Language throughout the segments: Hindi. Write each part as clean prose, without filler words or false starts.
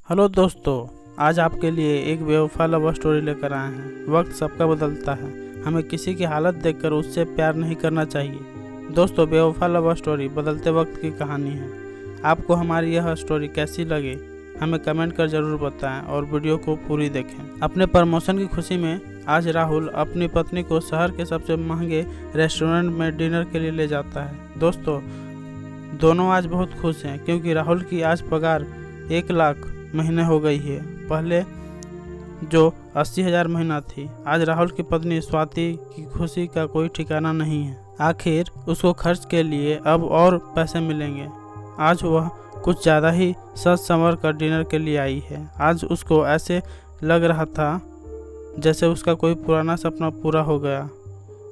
हेलो दोस्तों, आज आपके लिए एक बेवफा लव स्टोरी लेकर आए हैं। वक्त सबका बदलता है, हमें किसी की हालत देखकर उससे प्यार नहीं करना चाहिए। दोस्तों, बेवफा लव स्टोरी बदलते वक्त की कहानी है। आपको हमारी यह स्टोरी कैसी लगी हमें कमेंट कर ज़रूर बताएं और वीडियो को पूरी देखें। अपने प्रमोशन की खुशी में आज राहुल अपनी पत्नी को शहर के सबसे महंगे रेस्टोरेंट में डिनर के लिए ले जाता है। दोस्तों, दोनों आज बहुत खुश हैं क्योंकि राहुल की आज पगार 1 लाख महीने हो गई है। पहले जो 80,000 महीना थी। आज राहुल की पत्नी स्वाति की खुशी का कोई ठिकाना नहीं है। आखिर उसको खर्च के लिए अब और पैसे मिलेंगे। आज वह कुछ ज़्यादा ही सज संवर कर डिनर के लिए आई है। आज उसको ऐसे लग रहा था जैसे उसका कोई पुराना सपना पूरा हो गया।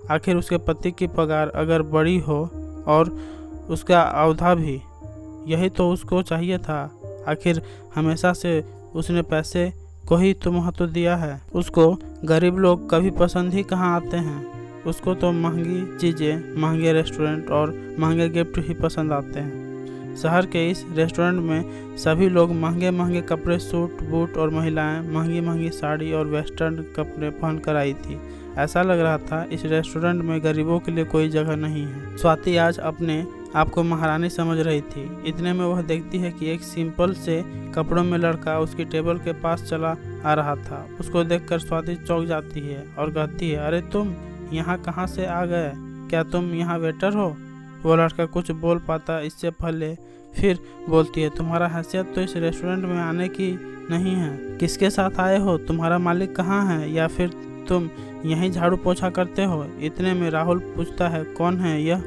आखिर उसके पति की पगार अगर बड़ी हो और उसका अवधा भी, यही तो उसको चाहिए था। आखिर हमेशा से उसने पैसे को ही तो महत्व दिया है। उसको गरीब लोग कभी पसंद ही कहाँ आते हैं। उसको तो महंगी चीज़ें, महंगे रेस्टोरेंट और महंगे गिफ्ट ही पसंद आते हैं। शहर के इस रेस्टोरेंट में सभी लोग महंगे महंगे कपड़े, सूट बूट और महिलाएं महंगी महंगी साड़ी और वेस्टर्न कपड़े पहन कर आई थी। ऐसा लग रहा था इस रेस्टोरेंट में गरीबों के लिए कोई जगह नहीं है। स्वाति आज अपने आपको महारानी समझ रही थी। इतने में वह देखती है कि एक सिंपल से कपड़ों में लड़का उसकी टेबल के पास चला आ रहा था। उसको देखकर स्वाति चौंक जाती है और कहती है, अरे तुम यहाँ कहाँ से आ गए? क्या तुम यहाँ वेटर हो? वो लड़का कुछ बोल पाता इससे पहले फिर बोलती है, तुम्हारा हैसियत तो इस रेस्टोरेंट में आने की नहीं है। किसके साथ आए हो? तुम्हारा मालिक कहाँ है? या फिर तुम यहीं झाड़ू पोछा करते हो? इतने में राहुल पूछता है, कौन है यह?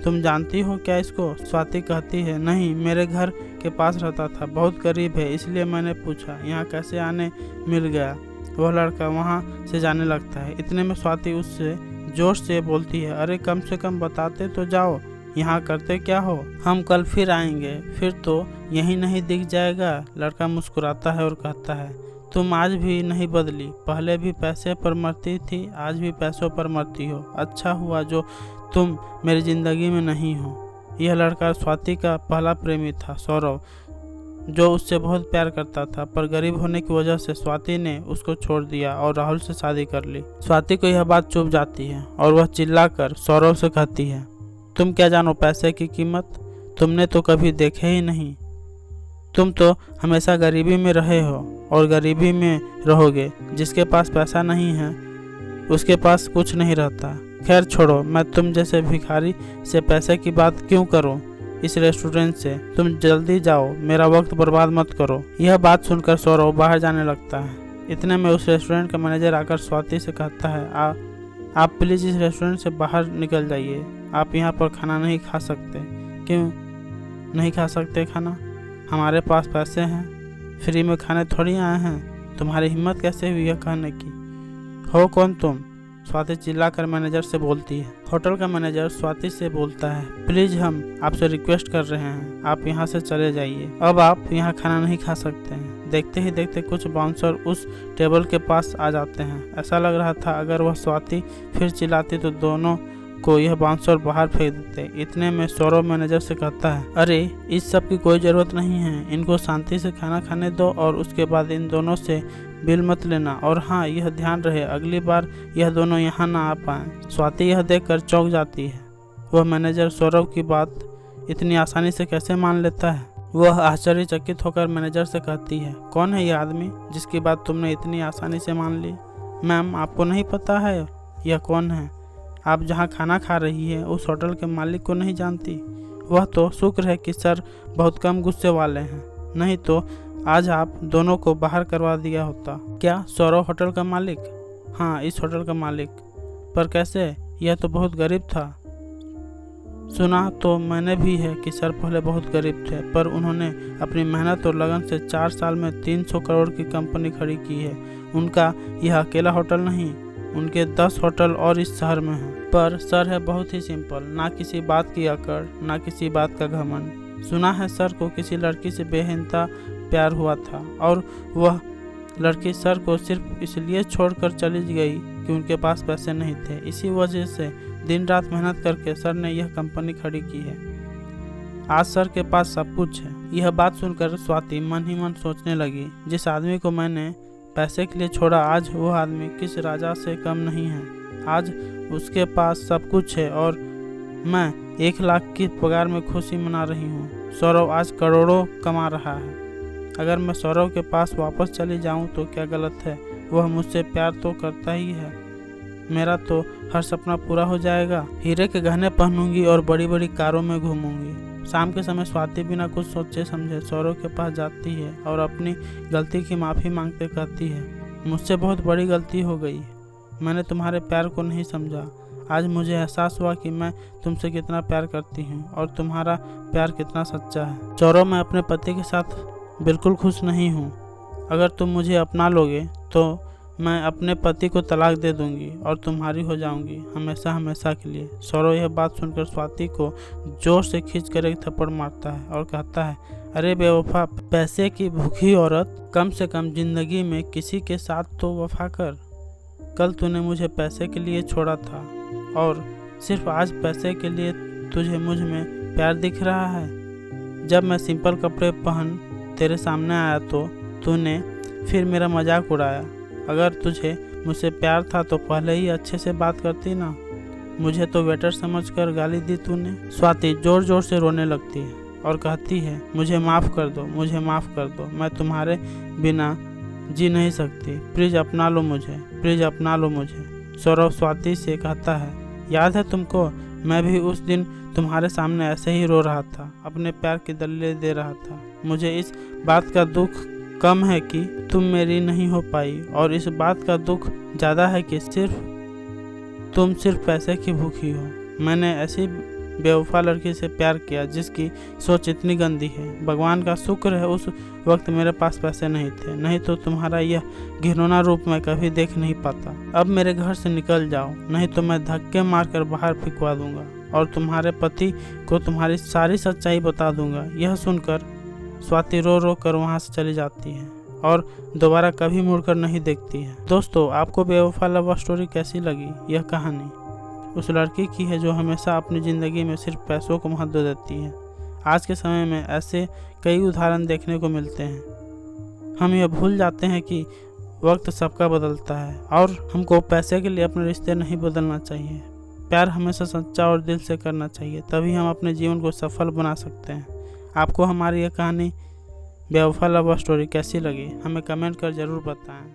तुम जानती हो क्या इसको? स्वाति कहती है, नहीं, मेरे घर के पास रहता था, बहुत गरीब है इसलिए मैंने पूछा, यहाँ कैसे आने मिल गया। वह लड़का वहाँ से जाने लगता है। इतने में स्वाति उससे जोर से बोलती है, अरे कम से कम बताते तो जाओ, यहाँ करते क्या हो? हम कल फिर आएंगे, फिर तो यहीं नहीं दिख जाएगा। लड़का मुस्कुराता है और कहता है, तुम आज भी नहीं बदली, पहले भी पैसे पर मरती थी, आज भी पैसों पर मरती हो। अच्छा हुआ जो तुम मेरी ज़िंदगी में नहीं हो। यह लड़का स्वाति का पहला प्रेमी था, सौरव, जो उससे बहुत प्यार करता था, पर गरीब होने की वजह से स्वाति ने उसको छोड़ दिया और राहुल से शादी कर ली। स्वाति को यह बात चुभ जाती है और वह चिल्लाकर सौरव से कहती है, तुम क्या जानो पैसे की कीमत? तुमने तो कभी देखे ही नहीं। तुम तो हमेशा गरीबी में रहे हो और गरीबी में रहोगे। जिसके पास पैसा नहीं है उसके पास कुछ नहीं रहता। खैर छोड़ो, मैं तुम जैसे भिखारी से पैसे की बात क्यों करूं? इस रेस्टोरेंट से तुम जल्दी जाओ, मेरा वक्त बर्बाद मत करो। यह बात सुनकर सौरव बाहर जाने लगता है। इतने में उस रेस्टोरेंट का मैनेजर आकर स्वाति से कहता है, आप प्लीज़ इस रेस्टोरेंट से बाहर निकल जाइए। आप यहाँ पर खाना नहीं खा सकते। क्यों नहीं खा सकते खाना? हमारे पास पैसे हैं, फ्री में खाने थोड़ी आए हैं। तुम्हारी हिम्मत कैसे हुई यह कहने की? हो कौन तुम? स्वाति चिल्लाकर मैनेजर से बोलती है। होटल का मैनेजर स्वाति से बोलता है, प्लीज़ हम आपसे रिक्वेस्ट कर रहे हैं, आप यहाँ से चले जाइए। अब आप यहाँ खाना नहीं खा सकते हैं। देखते ही देखते कुछ बाउंसर उस टेबल के पास आ जाते हैं। ऐसा लग रहा था अगर वह स्वाति फिर चिल्लाती तो दोनों को यह बाउंसर बाहर फेंक देते। इतने में सौरव मैनेजर से कहता है, अरे इस सब की कोई ज़रूरत नहीं है, इनको शांति से खाना खाने दो और उसके बाद इन दोनों से बिल मत लेना। और हाँ, यह ध्यान रहे अगली बार यह दोनों यहाँ ना आ पाएँ। स्वाति यह देखकर चौंक जाती है। वह मैनेजर सौरव की बात इतनी आसानी से कैसे मान लेता है? वह आश्चर्यचकित होकर मैनेजर से कहती है, कौन है यह आदमी जिसकी बात तुमने इतनी आसानी से मान ली? मैम, आपको नहीं पता है यह कौन है? आप जहाँ खाना खा रही है उस होटल के मालिक को नहीं जानती? वह तो शुक्र है कि सर बहुत कम गुस्से वाले हैं, नहीं तो आज आप दोनों को बाहर करवा दिया होता। क्या सौरव होटल का मालिक? हाँ, इस होटल का मालिक। पर कैसे? यह तो बहुत गरीब था। सुना तो मैंने भी है कि सर पहले बहुत गरीब थे, पर उन्होंने अपनी मेहनत और लगन से 4 साल में 300 करोड़ की कंपनी खड़ी की है। उनका यह अकेला होटल नहीं, उनके 10 होटल और इस शहर में हैं। पर सर है बहुत ही सिंपल, ना किसी बात की अकड़, ना किसी बात का घमंड। सुना है सर को किसी लड़की से बेहिंता प्यार हुआ था और वह लड़की सर को सिर्फ इसलिए छोड़कर चली गई कि उनके पास पैसे नहीं थे। इसी वजह से दिन रात मेहनत करके सर ने यह कंपनी खड़ी की है। आज सर के पास सब कुछ है, यह बात सुनकर स्वाति मन ही मन सोचने लगी, जिस आदमी को मैंने पैसे के लिए छोड़ा, आज वो आदमी किस राजा से कम नहीं है। आज उसके पास सब कुछ है और मैं 1 लाख की पगार में खुशी मना रही हूँ। सौरव आज करोड़ों कमा रहा है। अगर मैं सौरव के पास वापस चली जाऊँ तो क्या गलत है? वह मुझसे प्यार तो करता ही है। मेरा तो हर सपना पूरा हो जाएगा। हीरे के गहने पहनूंगी और बड़ी बड़ी कारों में घूमूंगी। शाम के समय स्वाति बिना कुछ सोचे समझे सौरव के पास जाती है और अपनी गलती की माफ़ी मांगते कहती है, मुझसे बहुत बड़ी गलती हो गई। मैंने तुम्हारे प्यार को नहीं समझा। आज मुझे एहसास हुआ कि मैं तुमसे कितना प्यार करती हूँ और तुम्हारा प्यार कितना सच्चा है। सौरव, मैं अपने पति के साथ बिल्कुल खुश नहीं हूँ। अगर तुम मुझे अपना लोगे तो मैं अपने पति को तलाक दे दूंगी और तुम्हारी हो जाऊंगी हमेशा हमेशा के लिए। सौरव यह बात सुनकर स्वाति को जोर से खींचकर एक थप्पड़ मारता है और कहता है, अरे बेवफा, पैसे की भूखी औरत, कम से कम जिंदगी में किसी के साथ तो वफा कर। कल तूने मुझे पैसे के लिए छोड़ा था और सिर्फ आज पैसे के लिए तुझे मुझ में प्यार दिख रहा है। जब मैं सिंपल कपड़े पहन तेरे सामने आया तो तूने फिर मेरा मजाक उड़ाया। अगर तुझे मुझसे प्यार था तो पहले ही अच्छे से बात करती ना। मुझे तो वेटर समझकर गाली दी तूने। स्वाति जोर जोर से रोने लगती है और कहती है, मुझे माफ़ कर दो, मुझे माफ़ कर दो। मैं तुम्हारे बिना जी नहीं सकती। प्लीज़ अपना लो मुझे, प्लीज़ अपना लो मुझे। सौरव स्वाति से कहता है, याद है तुमको, मैं भी उस दिन तुम्हारे सामने ऐसे ही रो रहा था, अपने प्यार की दलीलें दे रहा था। मुझे इस बात का दुख कम है कि तुम मेरी नहीं हो पाई और इस बात का दुख ज़्यादा है कि तुम सिर्फ पैसे की भूखी हो। मैंने ऐसी बेवफा लड़की से प्यार किया जिसकी सोच इतनी गंदी है। भगवान का शुक्र है उस वक्त मेरे पास पैसे नहीं थे, नहीं तो तुम्हारा यह घिनौना रूप मैं कभी देख नहीं पाता। अब मेरे घर से निकल जाओ, नहीं तो मैं धक्के मारकर बाहर फेंकवा दूंगा और तुम्हारे पति को तुम्हारी सारी सच्चाई बता दूंगा। यह सुनकर स्वाति रो रो कर वहाँ से चली जाती है और दोबारा कभी मुड़कर नहीं देखती है। दोस्तों, आपको बेवफा लव स्टोरी कैसी लगी? यह कहानी उस लड़की की है जो हमेशा अपनी ज़िंदगी में सिर्फ पैसों को महत्व देती है। आज के समय में ऐसे कई उदाहरण देखने को मिलते हैं। हम यह भूल जाते हैं कि वक्त सबका बदलता है और हमको पैसे के लिए अपने रिश्ते नहीं बदलना चाहिए। प्यार हमेशा सच्चा और दिल से करना चाहिए, तभी हम अपने जीवन को सफल बना सकते हैं। आपको हमारी यह कहानी बेवफा लव स्टोरी कैसी लगी? हमें कमेंट कर ज़रूर बताएं।